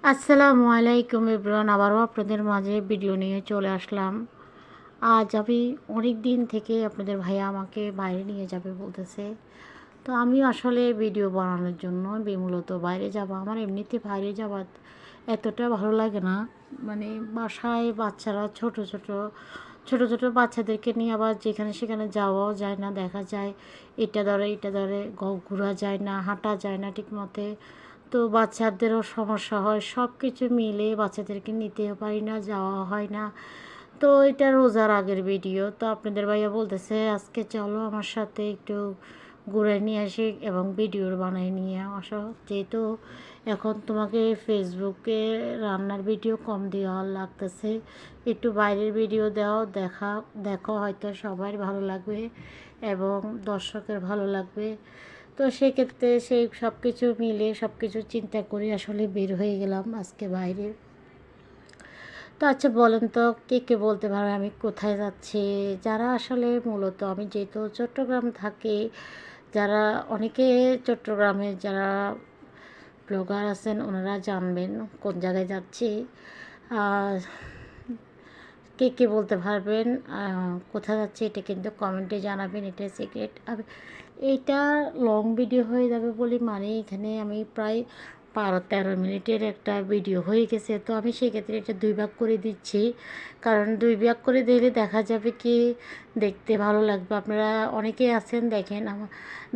আসসালামু আলাইকুম এভরিওয়ান, আবারও আপনাদের মাঝে ভিডিও নিয়ে চলে আসলাম। আজ আমি অনেক দিন থেকে আপনাদের ভাইয়া আমাকে বাইরে নিয়ে যাবে বলতেছে। তো আমি আসলে ভিডিও বানানোর জন্য মূলত বাইরে যাব। আমার এমনিতে বাইরে যাওয়া এতটা ভালো লাগে না। মানে বাসায় বাচ্চারা ছোট ছোট বাচ্চাদেরকে নিয়ে আবার যেখানে সেখানে যাওয়াও যায় না, দেখা যায় এটা ধরে ঘোরা যায় না, হাঁটা যায় না ঠিক মতে। তো বাচ্চাদেরও সমস্যা হয়, সব কিছু মিলে বাচ্চাদেরকে নিতেও পারি না, যাওয়া হয় না। তো এটা রোজার আগের ভিডিও। তো আপনাদের ভাইয়া বলতেছে আজকে চলো আমার সাথে একটু ঘুরে নিয়ে আসি এবং ভিডিও বানিয়ে নিয়ে আসো, যেহেতু এখন তোমাকে ফেসবুকে রান্নার ভিডিও কম দেওয়া লাগতেছে, একটু বাইরের ভিডিও দেখো, হয়তো সবার ভালো লাগবে এবং দর্শকের ভালো লাগবে। তো সেক্ষেত্রে সেই সব কিছু মিলে সব কিছু চিন্তা করে আসলে বের হয়ে গেলাম আজকে বাইরে। তো আচ্ছা বলেন তো, কে কে বলতে পারবে আমি কোথায় যাচ্ছি? যারা আসলে মূলত, আমি যেহেতু চট্টগ্রাম থাকি, যারা অনেকে চট্টগ্রামে যারা ব্লগার আছেন ওনারা জানবেন কোন জায়গায় যাচ্ছি। কে কে বলতে পারবেন কোথায় যাচ্ছে, এটা কিন্তু কমেন্টে জানাবেন, এটা সিক্রেট। এইটা লং ভিডিও হয়ে যাবে বলে মানে এখানে আমি প্রায় 12-13 মিনিটের একটা ভিডিও হয়ে গেছে। তো আমি সেক্ষেত্রে এটা 2 ভাগ করে দিচ্ছি, কারণ 2 ভাগ করে দিলে দেখা যাবে কি দেখতে ভালো লাগবে। আপনারা অনেকেই আছেন দেখেন আমার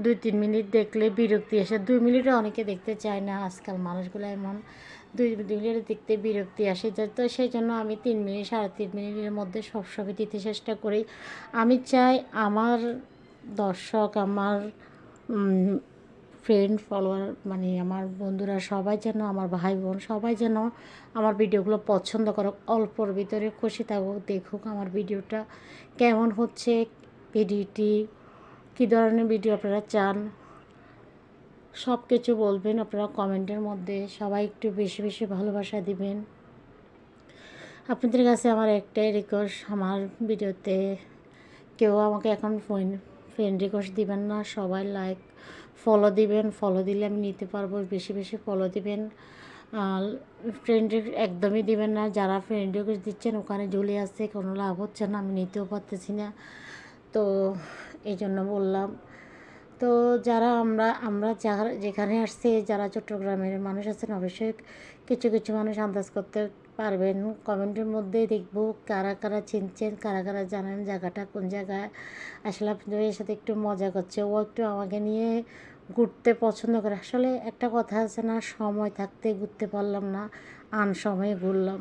2-3 মিনিট দেখলে বিরক্তি আসে, 2 মিনিটে অনেকে দেখতে চায় না, আজকাল মানুষগুলো এমন 2 মিনিট দেখতে বিরক্তি আসে। তো সেই জন্য আমি 3 মিনিট 3.5 মিনিটের মধ্যে সবসময় দিতে চেষ্টা করি। আমি চাই আমার দর্শক, আমার ফ্রেন্ড ফলোয়ার, মানে আমার বন্ধুরা সবাই যেন, আমার ভাই বোন সবাই যেন আমার ভিডিওগুলো পছন্দ করুক, অল্পর ভিতরে খুশি থাকুক, দেখুক আমার ভিডিওটা কেমন হচ্ছে, ভিডিওটি কী ধরনের ভিডিও আপনারা চান, সব কিছু বলবেন আপনারা কমেন্টের মধ্যে। সবাই একটু বেশি বেশি ভালোবাসা দিবেন। আপনাদের কাছে আমার একটাই রিকোয়েস্ট, আমার ভিডিওতে কেউ আমাকে এখন ফ্রেন্ড রিকোয়েস্ট দিবেন না, সবাই লাইক ফলো দিবেন। ফলো দিলে আমি নিতে পারবো, বেশি বেশি ফলো দিবেন। ফ্রেন্ড একদমই দিবেন না, যারা ফ্রেন্ড রিকোয়েস্ট দিচ্ছেন ওখানে ঝুলে আসছে, কোনো লাভ হচ্ছে না, আমি নিতেও পারতেছি না। তো এই জন্য বললাম। তো যারা আমরা যেখানে আসছি, যারা চট্টগ্রামের মানুষ আছেন, অবশ্যই কিছু কিছু মানুষ আন্দাজ করতে পারবেন। কমেন্টের মধ্যে দেখব কারা কারা চিনছেন, কারা কারা জানেন জায়গাটা কোন জায়গায়। আসলে আপনাদের এর সাথে একটু মজা করছে, ও একটু আমাকে নিয়ে ঘুরতে পছন্দ করে। আসলে একটা কথা আছে না, সময় থাকতে ঘুরতে পারলাম না, আন সময়ে ঘুরলাম।